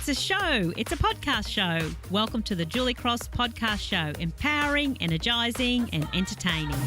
It's a show. It's a podcast show. Welcome to the Julie Cross Podcast Show. Empowering, energising and entertaining.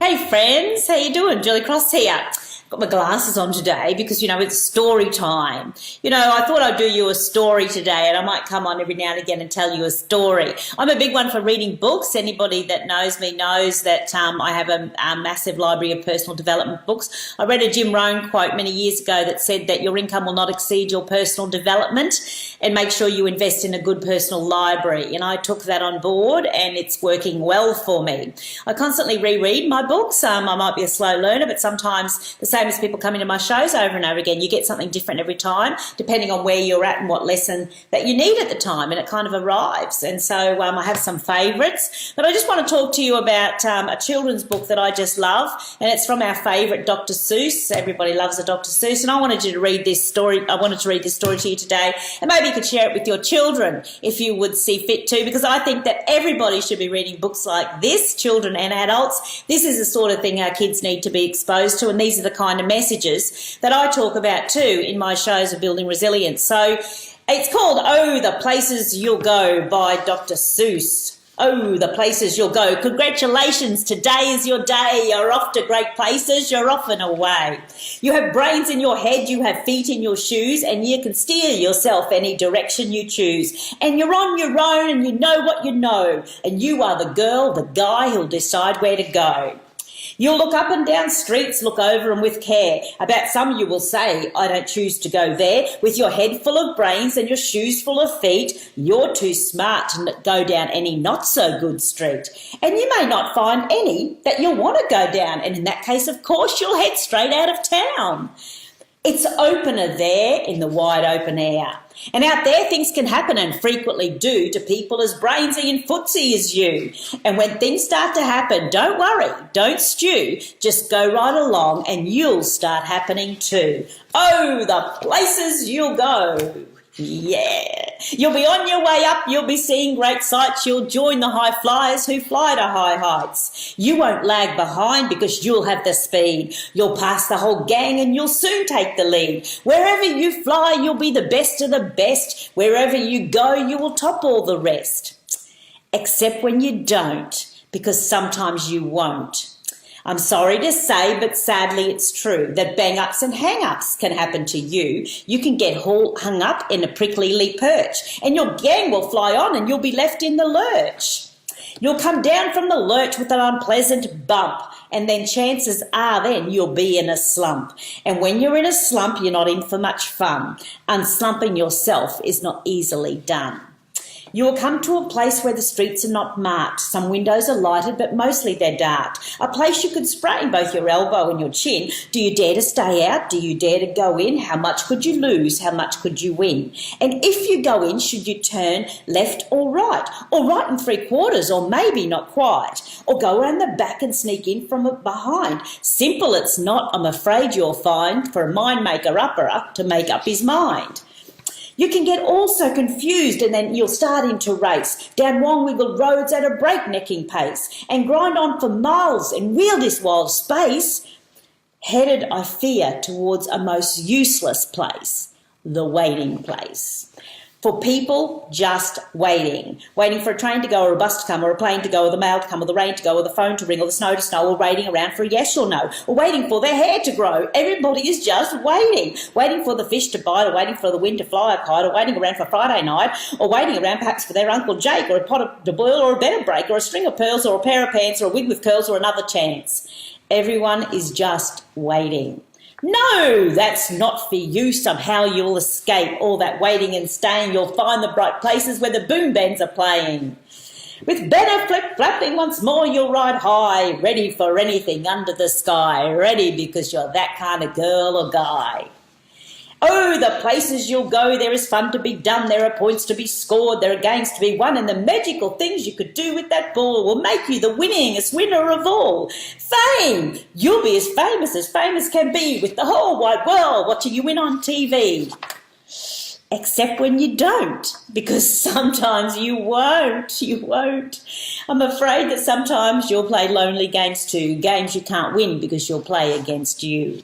Hey friends, how you doing? Julie Cross here. Got my glasses on today because, it's story time. I thought I'd do you a story today, and I might come on every now and again and tell you a story. I'm a big one for reading books. Anybody that knows me knows that I have a massive library of personal development books. I read a Jim Rohn quote many years ago that said that your income will not exceed your personal development, and make sure you invest in a good personal library. And I took that on board, and it's working well for me. I constantly reread my books. I might be a slow learner, but sometimes the same as people come into my shows over and over again, you get something different every time, depending on where you're at and what lesson that you need at the time, and it kind of arrives. And so I have some favourites, but I just want to talk to you about a children's book that I just love, and it's from our favourite Dr. Seuss. Everybody loves a Dr. Seuss, and I wanted to read this story to you today, and maybe you could share it with your children if you would see fit to, because I think that everybody should be reading books like this, children and adults. This is the sort of thing our kids need to be exposed to, and these are the kind of messages that I talk about too in my shows of building resilience. So it's called Oh, the Places You'll Go by Dr. Seuss. Oh, the places you'll go. Congratulations, today is your day. You're off to great places, you're off and away. You have brains in your head, you have feet in your shoes, and you can steer yourself any direction you choose. And you're on your own, and you know what you know, and you are the girl, the guy who'll decide where to go. You'll look up and down streets, look over them with care. About some you will say, I don't choose to go there. With your head full of brains and your shoes full of feet, you're too smart to go down any not-so-good street. And you may not find any that you'll want to go down, and in that case, of course, you'll head straight out of town. It's opener there in the wide open air. And out there things can happen, and frequently do, to people as brainsy and footsy as you. And when things start to happen, don't worry, don't stew, just go right along and you'll start happening too. Oh, the places you'll go. Yeah. You'll be on your way up, you'll be seeing great sights, you'll join the high flyers who fly to high heights. You won't lag behind because you'll have the speed. You'll pass the whole gang and you'll soon take the lead. Wherever you fly, you'll be the best of the best. Wherever you go, you will top all the rest. Except when you don't, because sometimes you won't. I'm sorry to say, but sadly it's true that bang-ups and hang-ups can happen to you. You can get hung up in a prickly perch, and your gang will fly on and you'll be left in the lurch. You'll come down from the lurch with an unpleasant bump, and then chances are then you'll be in a slump. And when you're in a slump, you're not in for much fun. Unslumping yourself is not easily done. You will come to a place where the streets are not marked. Some windows are lighted, but mostly they're dark. A place you could sprain both your elbow and your chin. Do you dare to stay out? Do you dare to go in? How much could you lose? How much could you win? And if you go in, should you turn left or right? Or right and 3/4, or maybe not quite? Or go around the back and sneak in from behind? Simple it's not, I'm afraid you'll find, for a mind maker upper to make up his mind. You can get all so confused, and then you'll start in to race down long-wiggled roads at a breaknecking pace and grind on for miles and wheel this wild space, headed, I fear, towards a most useless place, the waiting place. For people just waiting for a train to go or a bus to come or a plane to go or the mail to come or the rain to go or the phone to ring or the snow to snow, or waiting around for a yes or no, or waiting for their hair to grow. Everybody is just waiting for the fish to bite, or waiting for the wind to fly a kite, or waiting around for Friday night, or waiting around perhaps for their Uncle Jake, or a pot to boil, or a bed to break, or a string of pearls, or a pair of pants, or a wig with curls, or another chance. Everyone is just waiting. No, that's not for you. Somehow you'll escape all that waiting and staying. You'll find the bright places where the boom bands are playing. With banner flip-flapping once more, you'll ride high, ready for anything under the sky, ready because you're that kind of girl or guy. Oh, the places you'll go, there is fun to be done, there are points to be scored, there are games to be won, and the magical things you could do with that ball will make you the winningest winner of all. Fame! You'll be as famous can be, with the whole wide world watching you win on TV. Except when you don't, because sometimes you won't. I'm afraid that sometimes you'll play lonely games too, games you can't win because you'll play against you.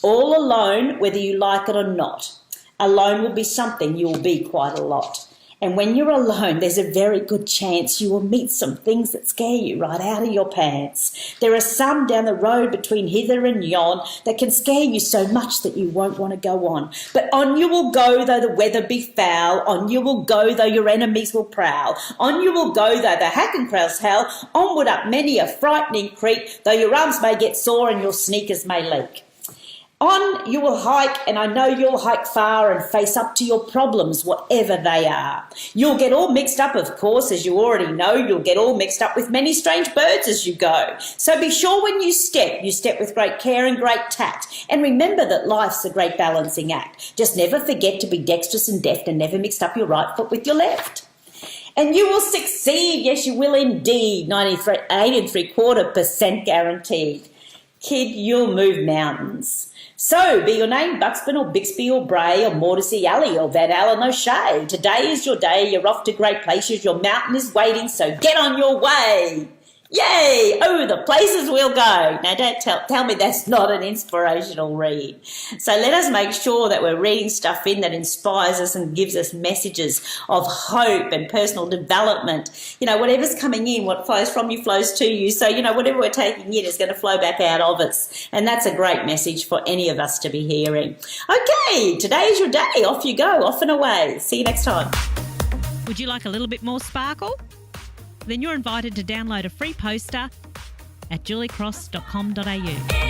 all alone, whether you like it or not. Alone will be something, you will be quite a lot. And when you're alone, there's a very good chance you will meet some things that scare you right out of your pants. There are some down the road between hither and yon that can scare you so much that you won't want to go on. But on you will go though the weather be foul, on you will go though your enemies will prowl, on you will go though the hack and crowds howl, onward up many a frightening creek, though your arms may get sore and your sneakers may leak. On you will hike, and I know you'll hike far and face up to your problems, whatever they are. You'll get all mixed up, of course, as you already know. You'll get all mixed up with many strange birds as you go. So be sure when you step with great care and great tact. And remember that life's a great balancing act. Just never forget to be dexterous and deft and never mixed up your right foot with your left. And you will succeed, yes you will indeed, 8.75% guaranteed. Kid, you'll move mountains. So, be your name Buxton or Bixby or Bray or Mordacy Alley or Van Allen O'Shea. Today is your day, you're off to great places, your mountain is waiting, so get on your way. Yay! Oh, the places we'll go. Now, don't tell me that's not an inspirational read. So let us make sure that we're reading stuff in that inspires us and gives us messages of hope and personal development. You know, whatever's coming in, what flows from you flows to you. So, you know, whatever we're taking in is going to flow back out of us. And that's a great message for any of us to be hearing. Okay, today is your day. Off you go, off and away. See you next time. Would you like a little bit more sparkle? Then you're invited to download a free poster at juliecross.com.au.